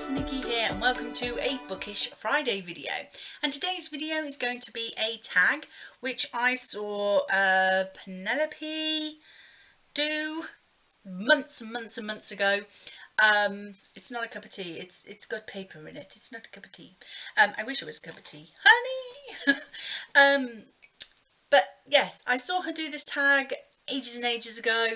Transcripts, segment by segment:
it's Nikki here and welcome to a Bookish Friday video, and today's video is going to be a tag which I saw Penelope do months and months ago. It's not a cup of tea, it's got paper in it, it's not a cup of tea. I wish it was a cup of tea, honey. But yes, I saw her do this tag ages and ages ago,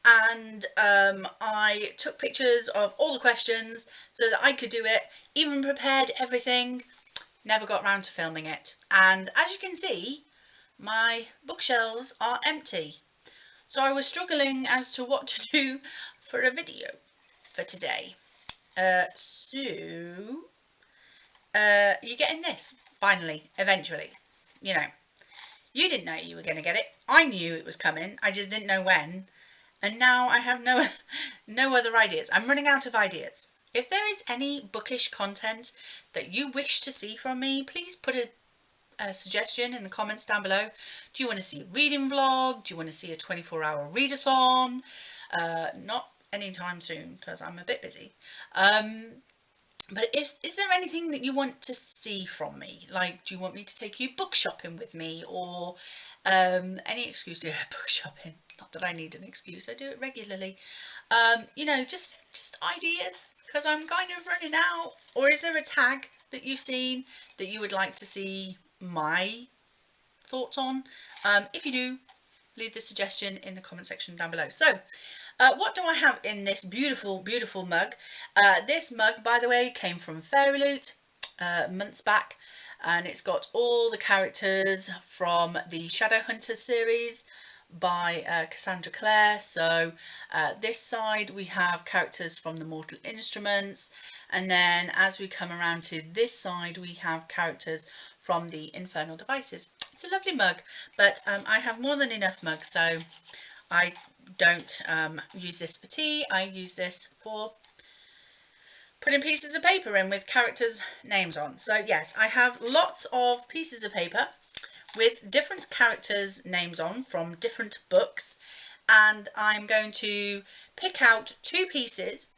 and I took pictures of all the questions so that I could do it, even prepared everything, never got round to filming it. And as you can see, my bookshelves are empty, so I was struggling as to what to do for a video for today. You're getting this finally, eventually, you know. You didn't know you were going to get it. I knew it was coming. I just didn't know when. And now I have no other ideas. I'm running out of ideas. If there is any bookish content that you wish to see from me, please put a suggestion in the comments down below. Do you want to see a reading vlog? Do you want to see a 24-hour readathon? Not anytime soon because I'm a bit busy. But is there anything that you want to see from me? Like, do you want me to take you book shopping with me, or any excuse to go book shopping? Not that I need an excuse, I do it regularly. You know, just ideas, because I'm kind of running out. Or is there a tag that you've seen that you would like to see my thoughts on? If you do, leave the suggestion in the comment section down below. So, what do I have in this beautiful mug? This mug, by the way, came from Fairy Loot months back, and it's got all the characters from the Shadowhunters series by Cassandra Clare. So this side we have characters from the Mortal Instruments, and then as we come around to this side we have characters from the Infernal Devices. It's a lovely mug, but I have more than enough mugs, so I don't use this for tea. I use this for putting pieces of paper in with characters' names on. So yes, I have lots of pieces of paper with different characters' names on from different books, and I'm going to pick out two pieces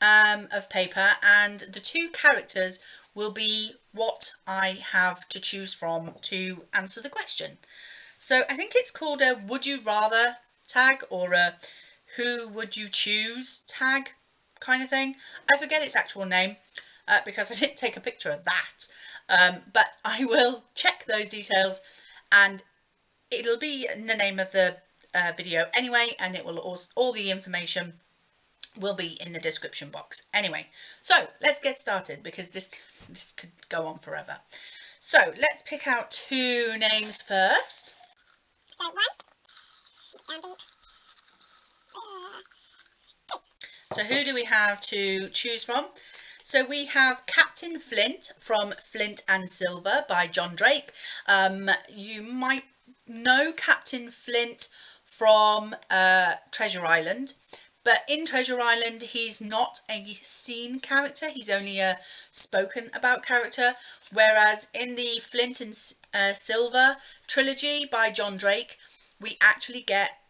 of paper, and the two characters will be what I have to choose from to answer the question. So I think it's called a Would You Rather tag, or a Who Would You Choose tag kind of thing. I forget its actual name because I didn't take a picture of that, but I will check those details, and it'll be in the name of the video anyway, and it will also, all the information will be in the description box anyway. So let's get started, because this could go on forever. So let's pick out two names first. So So who do we have to choose from? So we have Captain Flint from Flint and Silver by John Drake. You might know Captain Flint from Treasure Island, but in Treasure Island he's not a scene character, he's only a spoken about character, whereas in the Flint and Silver trilogy by John Drake we actually get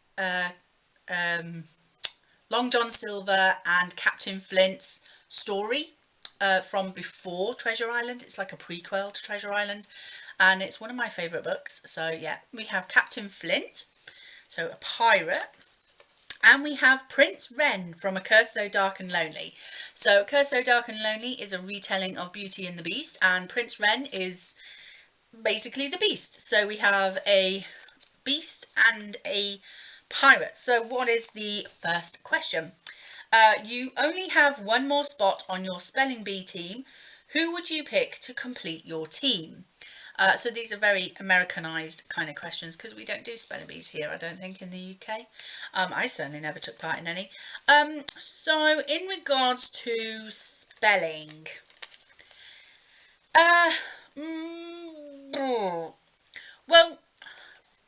Long John Silver and Captain Flint's story from before Treasure Island. It's like a prequel to Treasure Island, and it's one of my favourite books. So yeah, we have Captain Flint, so a pirate, and we have Prince Wren from A Curse So Dark and Lonely. So A Curse So Dark and Lonely is a retelling of Beauty and the Beast, and Prince Wren is basically the Beast. So we have a beast and a pirate. So what is the first question? You only have one more spot on your spelling bee team. Who would you pick to complete your team? So these are very Americanized kind of questions, because we don't do spelling bees here, I don't think, in the UK. I certainly never took part in any. So in regards to spelling, well,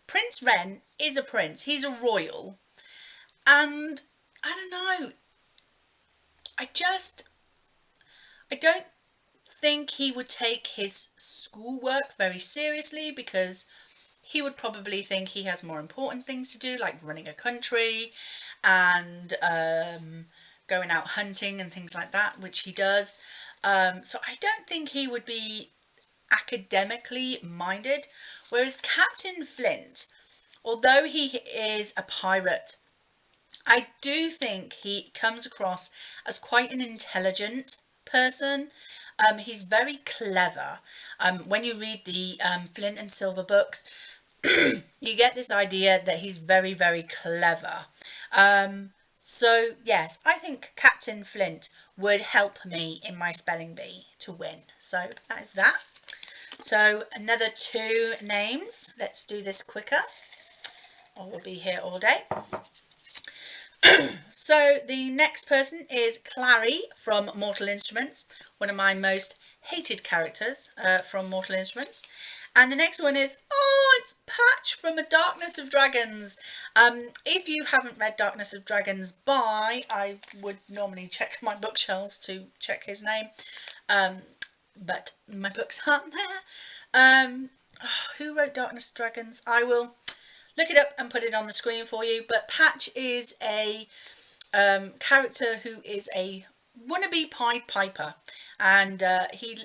Prince Wren is a prince, he's a royal, and I don't know, I don't think he would take his schoolwork very seriously, because he would probably think he has more important things to do, like running a country and going out hunting and things like that, which he does. So I don't think he would be academically minded. Whereas Captain Flint, although he is a pirate, I do think he comes across as quite an intelligent person. He's very clever. When you read the Flint and Silver books, you get this idea that he's very, very clever. So yes, I think Captain Flint would help me in my spelling bee to win. So that is that. So another 2 names. Let's do this quicker, or we'll be here all day. So the next person is Clary from Mortal Instruments, one of my most hated characters from Mortal Instruments. And the next one is, it's Patch from A Darkness of Dragons. If you haven't read Darkness of Dragons I would normally check my bookshelves to check his name. But my books aren't there. Who wrote Darkness of Dragons? I will look it up and put it on the screen for you. But Patch is a character who is a wannabe Pied Piper, and he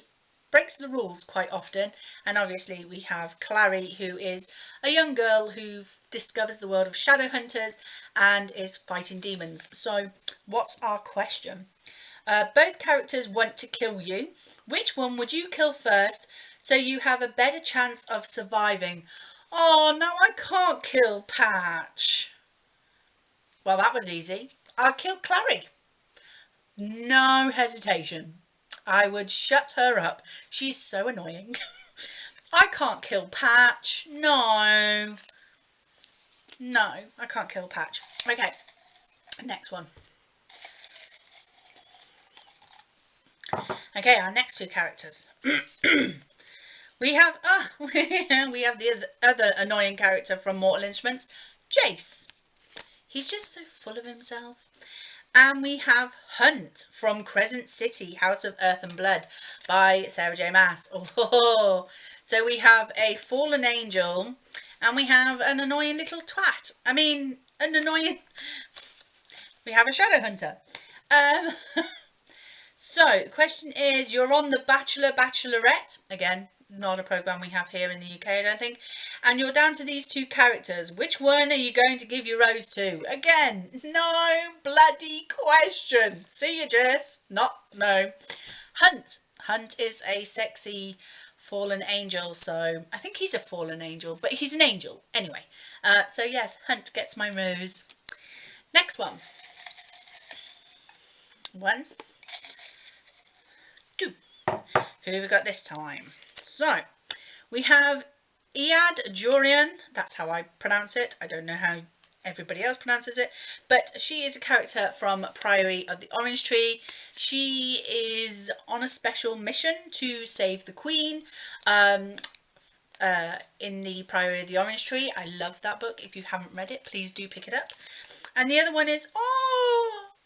breaks the rules quite often. And obviously we have Clary, who is a young girl who discovers the world of shadow hunters and is fighting demons. So what's our question? Both characters want to kill you. Which one would you kill first so you have a better chance of surviving? Oh, no, I can't kill Patch. Well, that was easy. I'll kill Clary. No hesitation. I would shut her up. She's so annoying. I can't kill Patch. No. No, I can't kill Patch. Okay, next one. Okay, our next 2 characters. We have we have the other annoying character from Mortal Instruments, Jace. He's just so full of himself. And we have Hunt from Crescent City, House of Earth and Blood by Sarah J. Maas. Oh, so we have a fallen angel and we have an annoying little twat. I mean, we have a shadow hunter. So the question is, you're on The Bachelor, Bachelorette. Again, not a programme we have here in the UK, I don't think. And you're down to these 2 characters. Which one are you going to give your rose to? Again, no bloody question. See you, Jess. No. Hunt. Hunt is a sexy fallen angel. So I think he's a fallen angel, but he's an angel anyway. So yes, Hunt gets my rose. Next one. 1, 2. Who have we got this time? So, we have Iad Jorian. That's how I pronounce it. I don't know how everybody else pronounces it. But she is a character from Priory of the Orange Tree. She is on a special mission to save the Queen in the Priory of the Orange Tree. I love that book. If you haven't read it, please do pick it up. And the other one is,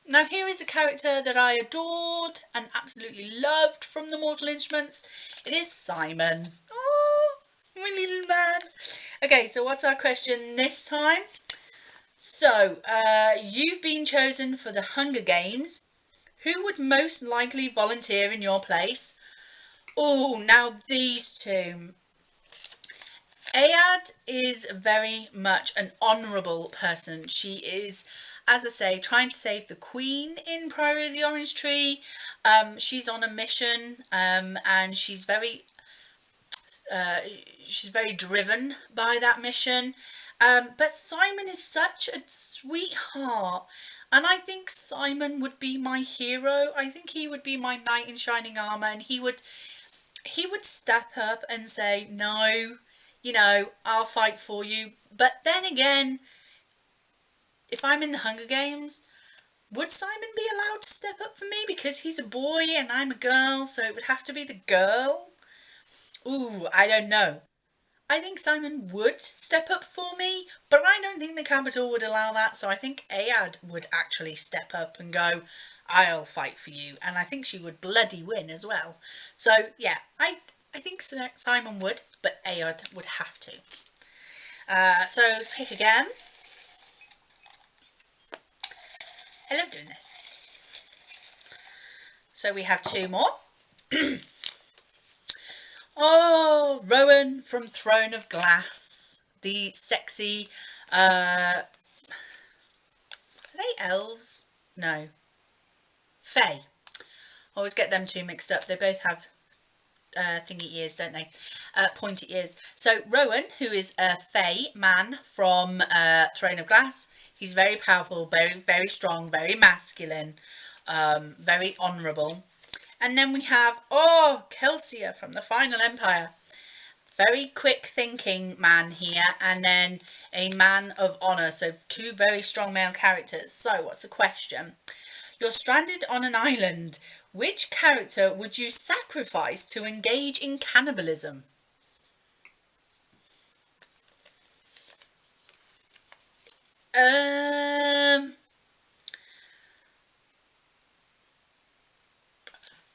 now here is a character that I adored and absolutely loved from the Mortal Instruments. It is Simon. Oh, my little man. Okay, so what's our question this time? So, you've been chosen for the Hunger Games. Who would most likely volunteer in your place? Oh, now these 2. Ayad is very much an honourable person. She is, as I say, trying to save the Queen in Priory of the Orange Tree. She's on a mission, and she's very driven by that mission. But Simon is such a sweetheart, and I think Simon would be my hero. I think he would be my knight in shining armour, and he would step up and say, no, you know, I'll fight for you. But then again, if I'm in the Hunger Games, would Simon be allowed to step up for me? Because he's a boy and I'm a girl, so it would have to be the girl. Ooh, I don't know. I think Simon would step up for me, but I don't think the capital would allow that. So I think Ayad would actually step up and go, I'll fight for you. And I think she would bloody win as well. So yeah, I think Simon would, but Ayad would have to. So pick again. I love doing this. So we have 2 more. Oh, Rowan from Throne of Glass. The sexy, are they elves? No. Fae. Always get them two mixed up. They both have thingy ears, don't they? Pointy ears. So Rowan, who is a Fae man from Throne of Glass, he's very powerful, very, very strong, very masculine, very honourable. And then we have, Nickasia from the Final Empire. Very quick thinking man here, and then a man of honour. So two very strong male characters. So what's the question? You're stranded on an island. Which character would you sacrifice to engage in cannibalism?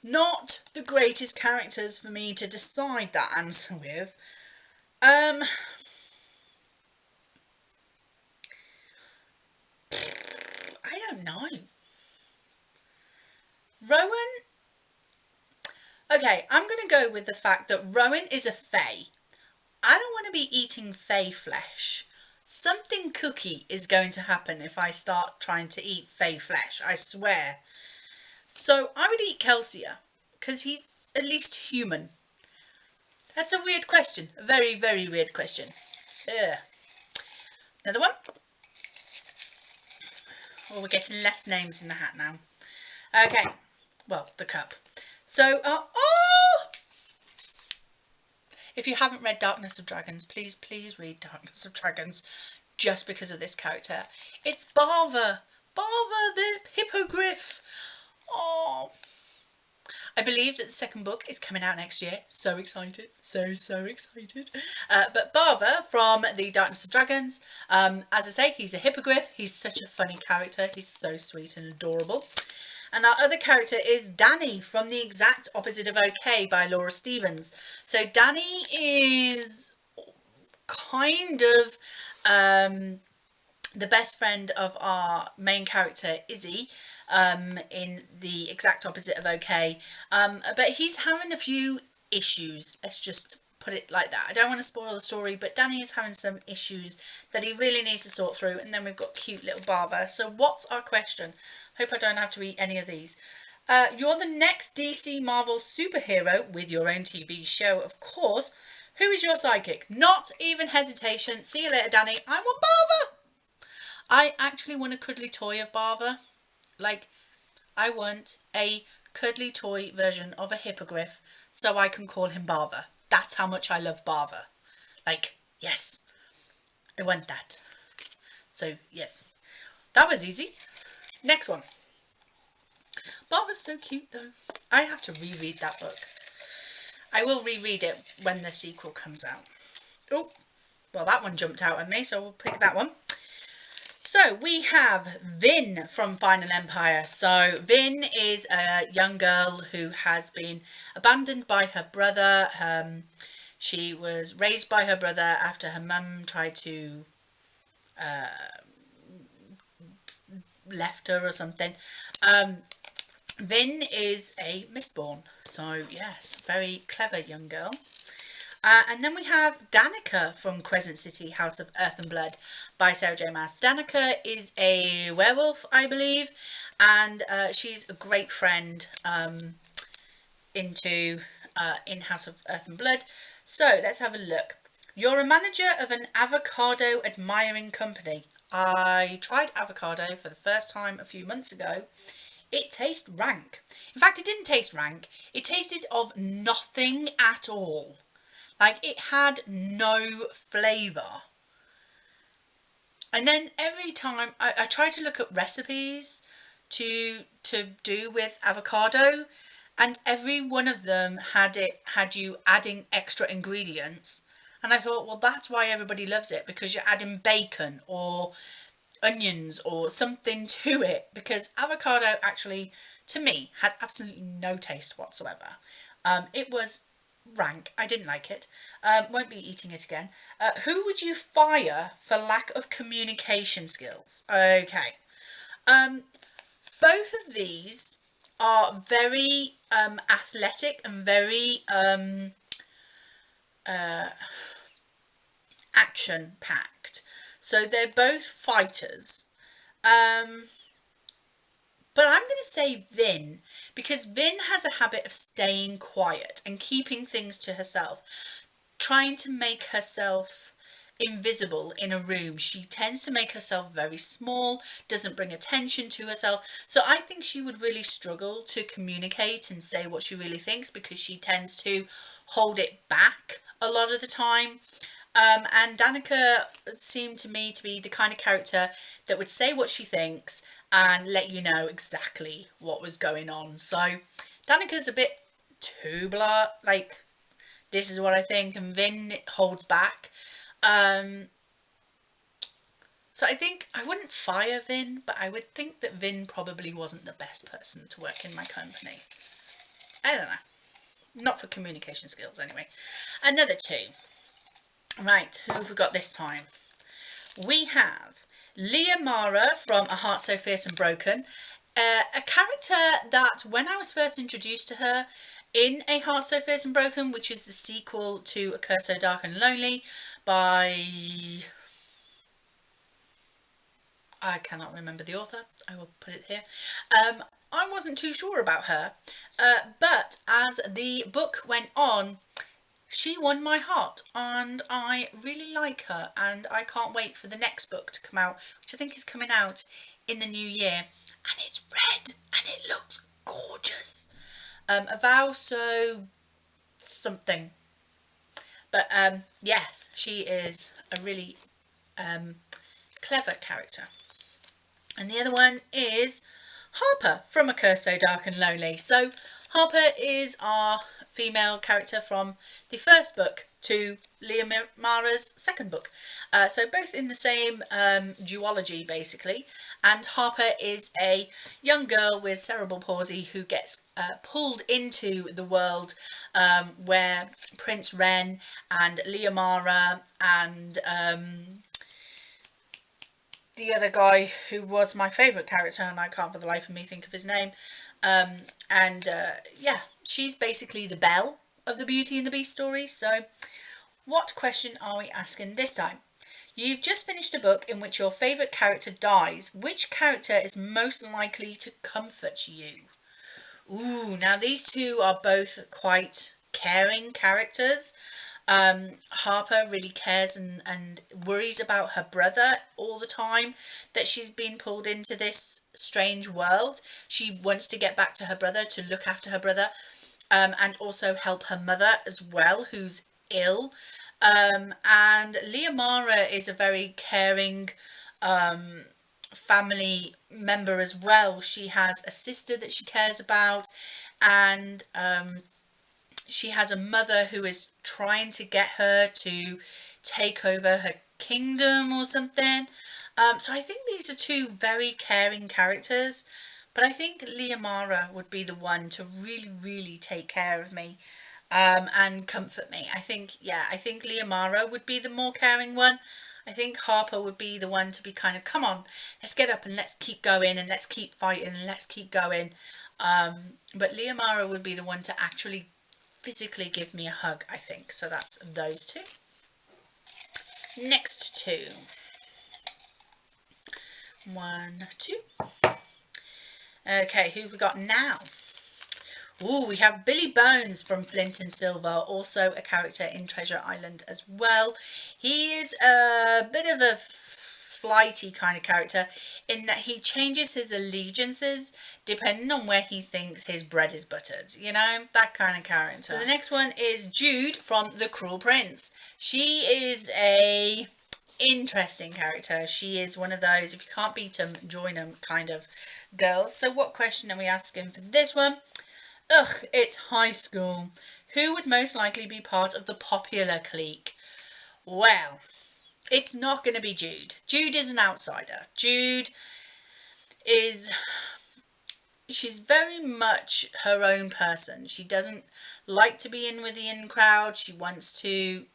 Not the greatest characters for me to decide that answer with. I don't know. Rowan? Okay, I'm going to go with the fact that Rowan is a Fae. I don't want to be eating Fae flesh. Something cookie is going to happen if I start trying to eat Fae flesh, I swear. So I would eat Nickasia, because he's at least human. That's a weird question. A very, very weird question. Ugh. Another one. Oh, we're getting less names in the hat now. Okay. Well, the cup. So, if you haven't read Darkness of Dragons, please read Darkness of Dragons just because of this character. It's Bava. Bava the Hippogriff. Oh. I believe that the second book is coming out next year. So excited. So excited. But Bava from the Darkness of Dragons, as I say, he's a hippogriff. He's such a funny character. He's so sweet and adorable. And our other character is Dany from The Exact Opposite of OK by Laura Stevens. So Dany is kind of the best friend of our main character, Izzy, in The Exact Opposite of OK. But he's having a few issues. Let's just put it like that. I don't want to spoil the story, but Dany is having some issues that he really needs to sort through. And then we've got cute little Bava. So what's our question? Hope I don't have to eat any of these. You're the next DC Marvel superhero with your own TV show, of course. Who is your sidekick? Not even hesitation. See you later, Dany. I want Bava. I actually want a cuddly toy of Bava. Like, I want a cuddly toy version of a hippogriff so I can call him Bava. That's how much I love Bava. Like, yes, I want that. So, yes, that was easy. Next one. Bava's so cute though. I have to reread that book. I will reread it when the sequel comes out. Oh, well that one jumped out at me, so we'll pick that one. So we have Vin from Final Empire. So Vin is a young girl who has been abandoned by her brother. She was raised by her brother after her mum tried to left her or something. Vin is a Mistborn, so yes, very clever young girl. And then we have Danica from Crescent City, House of Earth and Blood by Sarah J Maas. Danica is a werewolf, I believe, and she's a great friend in House of Earth and Blood. So let's have a look. You're a manager of an avocado admiring company. I tried avocado for the first time a few months ago. It tastes rank. In fact, it didn't taste rank. It tasted of nothing at all. Like, it had no flavour. And then every time I tried to look up recipes to do with avocado, and every one of them had you adding extra ingredients. And I thought, well, that's why everybody loves it, because you're adding bacon or onions or something to it, because avocado actually, to me, had absolutely no taste whatsoever. It was rank. I didn't like it. Won't be eating it again. Who would you fire for lack of communication skills? Okay. Both of these are very athletic and very action packed. So they're both fighters. But I'm going to say Vin, because Vin has a habit of staying quiet and keeping things to herself, trying to make herself invisible in a room. She tends to make herself very small, doesn't bring attention to herself. So I think she would really struggle to communicate and say what she really thinks, because she tends to hold it back a lot of the time. And Danica seemed to me to be the kind of character that would say what she thinks and let you know exactly what was going on. So Danica's a bit too blah, like, this is what I think, and Vin holds back. So I think I wouldn't fire Vin, but I would think that Vin probably wasn't the best person to work in my company. I don't know. Not for communication skills anyway. Another two. Right, who have we got this time? We have Leah Mara from A Heart So Fierce and Broken. A character that when I was first introduced to her in A Heart So Fierce and Broken, which is the sequel to A Curse So Dark and Lonely by... I cannot remember the author. I will put it here. I wasn't too sure about her. But as the book went on, she won my heart, and I really like her, and I can't wait for the next book to come out, which I think is coming out in the new year, and it's red and it looks gorgeous. A vow so something, but yes, she is a really clever character. And the other one is Harper from A Curse So Dark and Lonely. So Harper is our female character from the first book to Leah Mara's second book. So both in the same duology basically. And Harper is a young girl with cerebral palsy who gets pulled into the world where Prince Ren and Leah Mara and the other guy who was my favourite character, and I can't for the life of me think of his name. Yeah, she's basically the Belle of the Beauty and the Beast story. So what question are we asking this time? You've just finished a book in which your favourite character dies. Which character is most likely to comfort you? Ooh, now these two are both quite caring characters. Harper really cares and worries about her brother all the time, that she's been pulled into this strange world. She wants to get back to her brother, to look after her brother, and also help her mother as well, who's ill. And Leah Mara is a very caring family member as well. She has a sister that she cares about, and she has a mother who is trying to get her to take over her kingdom or something. So I think these are two very caring characters, but I think Leah Mara would be the one to really, really take care of me and comfort me. I think Leah Mara would be the more caring one. I think Harper would be the one to be kind of, come on, let's get up and let's keep going and let's keep fighting and let's keep going. But Leah Mara would be the one to actually physically give me a hug, I think. So that's those two. Next two. 1, 2. Okay, who have we got now? Ooh, we have Billy Bones from Flint and Silver, also a character in Treasure Island as well. He is a bit of a flighty kind of character in that he changes his allegiances depending on where he thinks his bread is buttered, you know, that kind of character. So the next one is Jude from The Cruel Prince. She is a interesting character. She is one of those, if you can't beat them, join them kind of girls. So what question are we asking for this one? Ugh, it's high school. Who would most likely be part of the popular clique? Well, it's not going to be Jude. Jude is an outsider. Jude is... she's very much her own person. She doesn't like to be in with the in crowd. She wants to...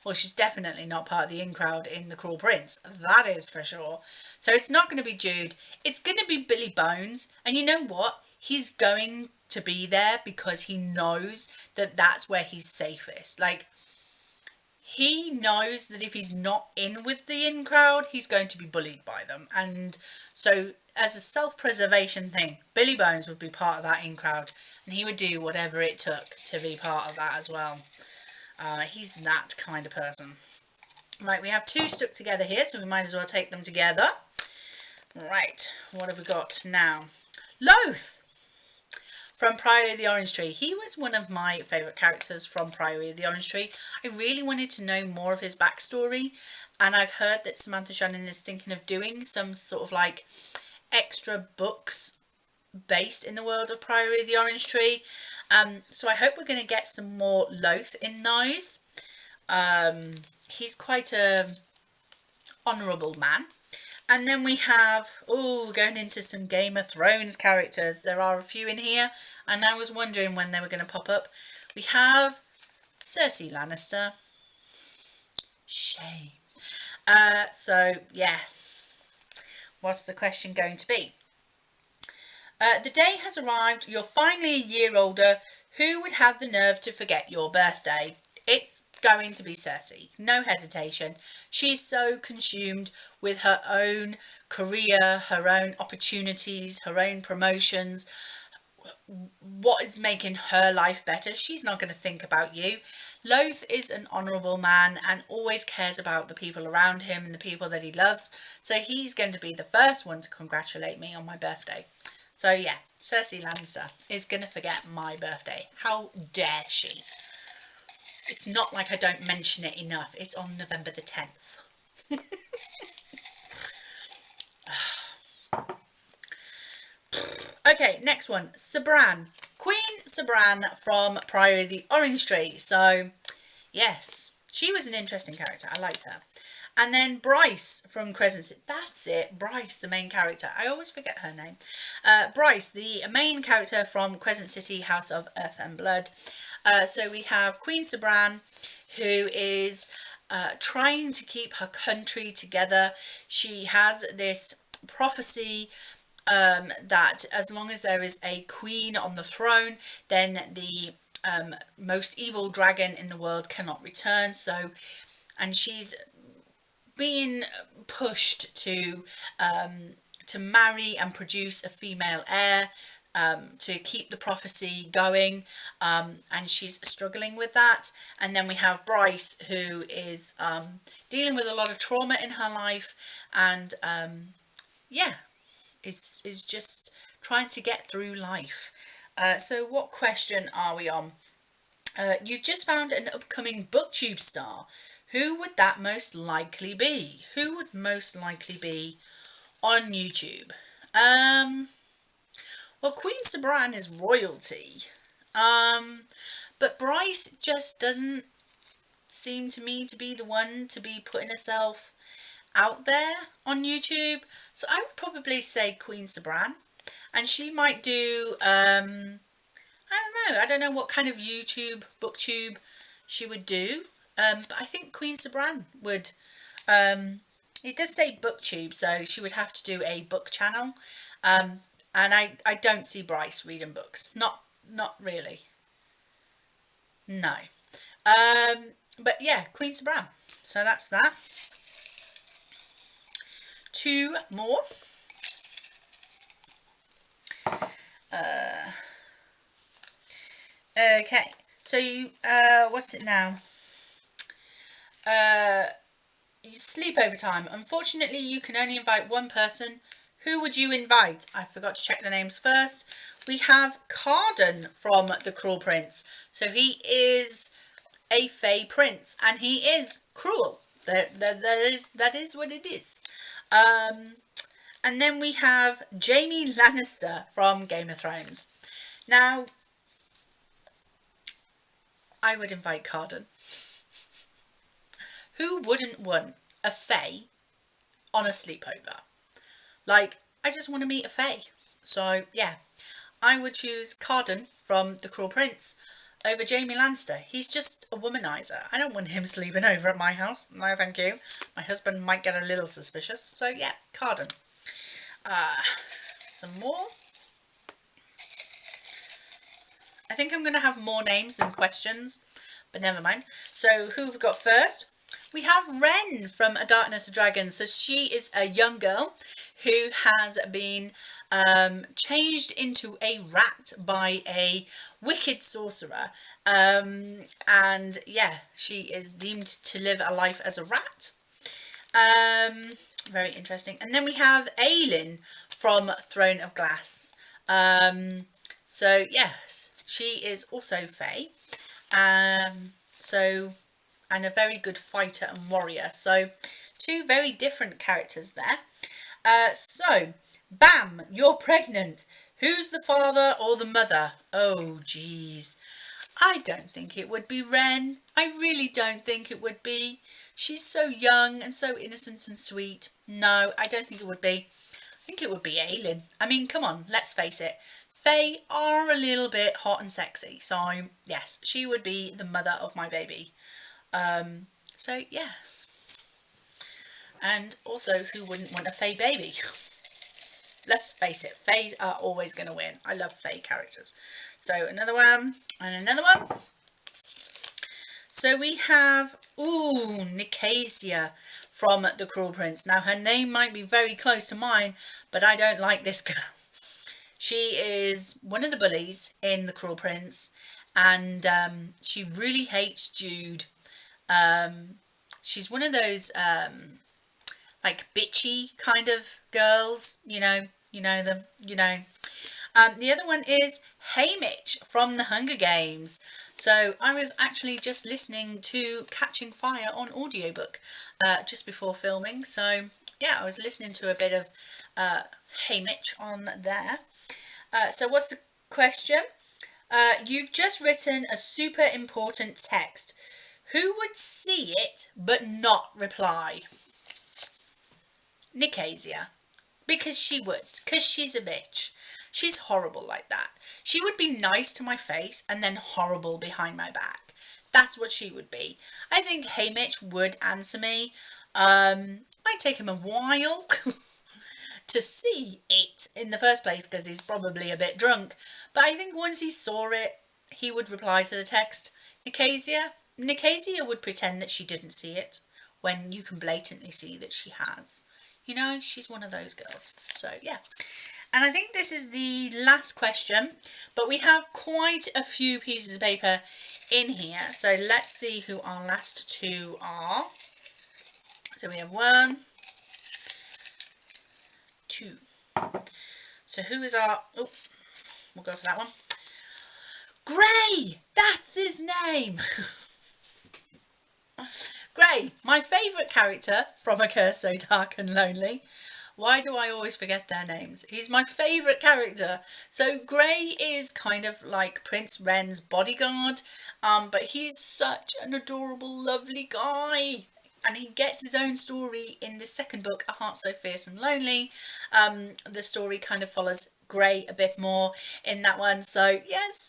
Well, she's definitely not part of the in crowd in The Cruel Prince. That is for sure. So it's not going to be Jude. It's going to be Billy Bones. And you know what? He's going to be there because he knows that that's where he's safest. Like, he knows that if he's not in with the in crowd, he's going to be bullied by them. And so as a self-preservation thing, Billy Bones would be part of that in crowd. And he would do whatever it took to be part of that as well. He's that kind of person. Right, we have two stuck together here, so we might as well take them together. Right, what have we got now? Loth from Priory of the Orange Tree. He was one of my favourite characters from Priory of the Orange Tree. I really wanted to know more of his backstory, and I've heard that Samantha Shannon is thinking of doing some sort of like extra books based in the world of Priory of the Orange Tree. So I hope we're going to get some more Loth in those. He's quite a honourable man. And then we have, going into some Game of Thrones characters. There are a few in here, and I was wondering when they were going to pop up. We have Cersei Lannister. Shame. So, yes. What's the question going to be? The day has arrived. You're finally a year older. Who would have the nerve to forget your birthday? It's going to be Cersei. No hesitation. She's so consumed with her own career, her own opportunities, her own promotions. What is making her life better? She's not going to think about you. Loth is an honourable man and always cares about the people around him and the people that he loves. So he's going to be the first one to congratulate me on my birthday. So yeah, Cersei Lannister is going to forget my birthday. How dare she? It's not like I don't mention it enough. It's on November the 10th. Okay, next one. Sabran. Queen Sabran from Priory of the Orange Tree. So, yes, she was an interesting character. I liked her. And then Bryce from Crescent. That's it. Bryce, the main character. I always forget her name. Bryce, the main character from Crescent City, House of Earth and Blood. So we have Queen Sabran, who is trying to keep her country together. She has this prophecy that as long as there is a queen on the throne, then the most evil dragon in the world cannot return. So, and she's being pushed to marry and produce a female heir to keep the prophecy going, and she's struggling with that. And then we have Bryce, who is dealing with a lot of trauma in her life, and yeah, is just trying to get through life. So what question are we on? You've just found an upcoming BookTube star. Who would that most likely be? Who would most likely be on YouTube? Well, Queen Sabran is royalty. But Bryce just doesn't seem to me to be the one to be putting herself out there on YouTube. So I would probably say Queen Sabran. And she might do, I don't know what kind of YouTube, BookTube she would do. But I think Queen Sabran would, it does say BookTube, so she would have to do a book channel. And I don't see Bryce reading books. Not really. No. But yeah, Queen Sabran. So that's that. Two more. Okay. So you, what's it now? Sleepover time. Unfortunately, you can only invite one person. Who would you invite? I forgot to check the names first. We have Carden from The Cruel Prince. So he is a Fey prince, and he is cruel. That is what it is. And then we have Jaime Lannister from Game of Thrones. Now, I would invite Carden. Who wouldn't want a Fey on a sleepover? Like, I just want to meet a Fey. So, yeah, I would choose Carden from The Cruel Prince. over Jaime Lannister. He's just a womanizer. I don't want him sleeping over at my house. No, thank you. My husband might get a little suspicious. So yeah, Carden. Some more. I think I'm going to have more names than questions, but never mind. So who have we got first? We have Ren from A Darkness of Dragons. So she is a young girl who has been changed into a rat by a wicked sorcerer. And yeah, she is deemed to live a life as a rat. Very interesting. And then we have Aelin from Throne of Glass. So yes, she is also Fae. And a very good fighter and warrior. So two very different characters there. So bam, you're pregnant. Who's the father or the mother? Oh geez, I don't think it would be Ren. I really don't think it would be. She's so young and so innocent and sweet. No, I don't think it would be. I think it would be Aelin. I mean, come on, let's face it. Fae are a little bit hot and sexy. So yes, she would be the mother of my baby. So yes. And also, who wouldn't want a Fae baby? Let's face it, Fae are always going to win. I love Fae characters. So another one and another one. So we have, Nickasia from The Cruel Prince. Now her name might be very close to mine, but I don't like this girl. She is one of the bullies in The Cruel Prince, and she really hates Jude. She's one of those like bitchy kind of girls, you know them. The other one is Haymitch from The Hunger Games. So I was actually just listening to Catching Fire on audiobook just before filming. So yeah, I was listening to a bit of Haymitch on there. So what's the question? You've just written a super important text. Who would see it but not reply? Nickasia. Because she would. Because she's a bitch. She's horrible like that. She would be nice to my face and then horrible behind my back. That's what she would be. I think Haymitch would answer me. Might take him a while to see it in the first place because he's probably a bit drunk. But I think once he saw it, he would reply to the text. Nickasia would pretend that she didn't see it when you can blatantly see that she has. You know, she's one of those girls. So, yeah. And I think this is the last question, but we have quite a few pieces of paper in here. So let's see who our last two are. So we have 1, 2. So who is our... Oh, we'll go for that one. Gray! That's his name! Gray, my favourite character from A Curse So Dark and Lonely. Why do I always forget their names? He's my favourite character. So Gray is kind of like Prince Ren's bodyguard, but he's such an adorable, lovely guy. And he gets his own story in the second book, A Heart So Fierce and Lonely. The story kind of follows Gray a bit more in that one. So yes,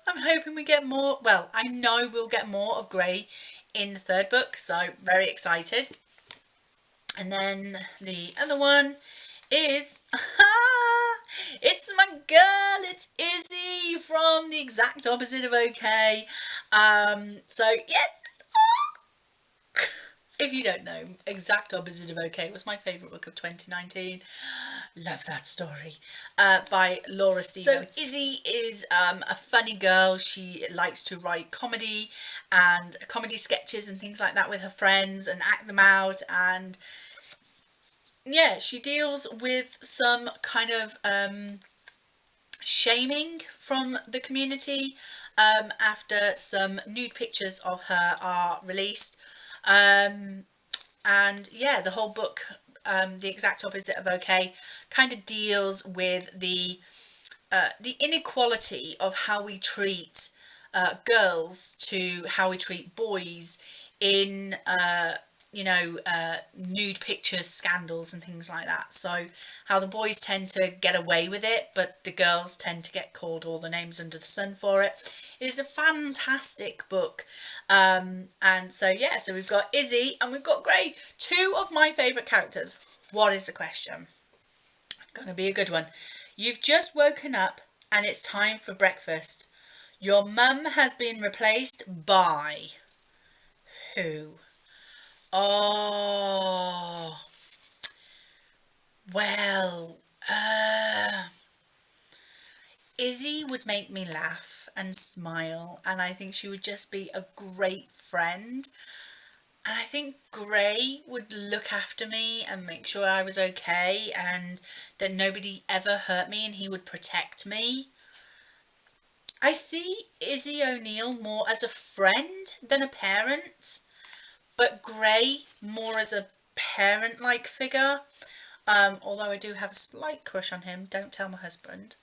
I'm hoping we get more. Well, I know we'll get more of Gray in the third book, so very excited. And then the other one is, it's my girl, it's Izzy from The Exact Opposite of OK. So yes, if you don't know, Exact Opposite of OK was my favourite book of 2019. Love that story. By Laura Stevo. So Izzy is a funny girl. She likes to write comedy and comedy sketches and things like that with her friends and act them out. And yeah, she deals with some kind of shaming from the community after some nude pictures of her are released. And yeah, the whole book, The Exact Opposite of OK, kind of deals with the inequality of how we treat girls to how we treat boys in you know, nude pictures, scandals and things like that. So how the boys tend to get away with it, but the girls tend to get called all the names under the sun for it. It is a fantastic book. And so, yeah, so we've got Izzy and we've got Grey, two of my favourite characters. What is the question? Gonna be a good one. You've just woken up and it's time for breakfast. Your mum has been replaced by who? Oh, well, Izzy would make me laugh and smile, and I think she would just be a great friend. And I think Grey would look after me and make sure I was okay and that nobody ever hurt me, and he would protect me. I see Izzy O'Neill more as a friend than a parent, but Grey more as a parent-like figure. Although I do have a slight crush on him. Don't tell my husband.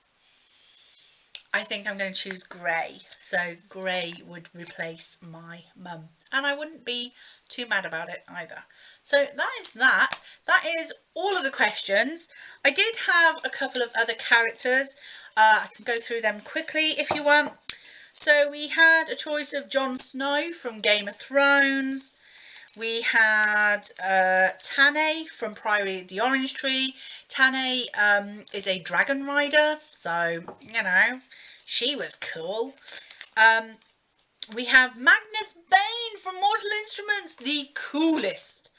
I think I'm going to choose Grey. So Grey would replace my mum. And I wouldn't be too mad about it either. So that is that. That is all of the questions. I did have a couple of other characters. I can go through them quickly if you want. So we had a choice of Jon Snow from Game of Thrones. We had Tane from Priory of the Orange Tree. Tane is a dragon rider, so, you know, she was cool. We have Magnus Bane from Mortal Instruments, the coolest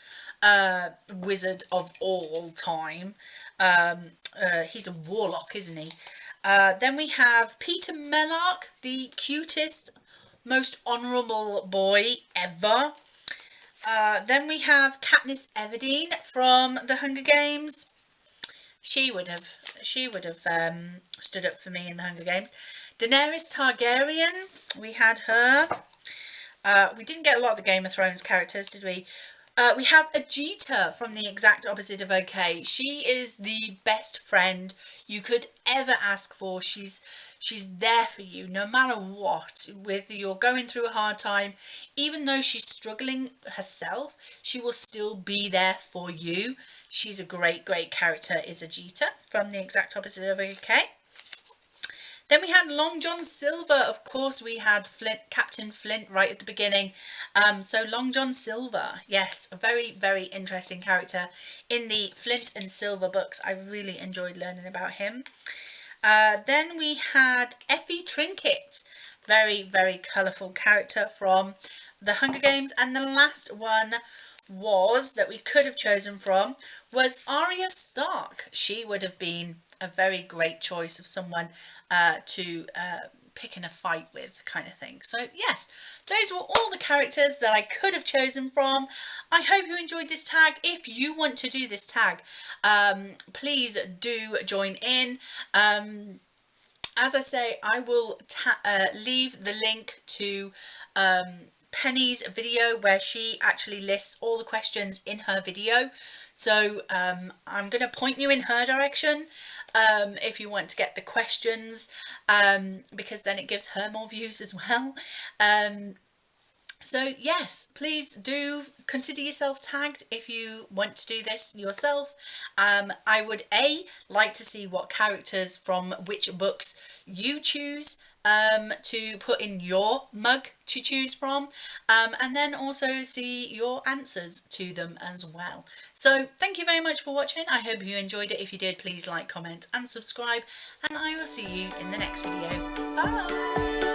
wizard of all time. He's a warlock, isn't he? Then we have Peter Mellark, the cutest, most honourable boy ever. Then we have Katniss Everdeen from the Hunger Games. She would have stood up for me in the Hunger Games. Daenerys Targaryen, we had her. We didn't get a lot of the Game of Thrones characters, did we? We have Ajita from the exact opposite of OK. She is the best friend you could ever ask for. She's there for you no matter what. Whether you're going through a hard time, even though she's struggling herself, she will still be there for you. She's a great character, is Ajita from the exact opposite of OK. Then we had Long John Silver. Of course, we had Flint, Captain Flint right at the beginning. So Long John Silver, yes, a very interesting character in the Flint and Silver books. I really enjoyed learning about him. Then we had Effie Trinket, very colourful character from the Hunger Games. And the last one was that we could have chosen from was Arya Stark. She would have been a very great choice of someone to pick in a fight with, kind of thing. So yes, those were all the characters that I could have chosen from. I hope you enjoyed this tag. If you want to do this tag, please do join in. As I say, I will leave the link to Penny's video where she actually lists all the questions in her video. So I'm going to point you in her direction if you want to get the questions, because then it gives her more views as well. So yes, please do consider yourself tagged if you want to do this yourself. I would like to see what characters from which books you choose to put in your mug to choose from, and then also see your answers to them as well. So thank you very much for watching. I hope you enjoyed it. If you did, please like, comment and subscribe, and I will see you in the next video. Bye.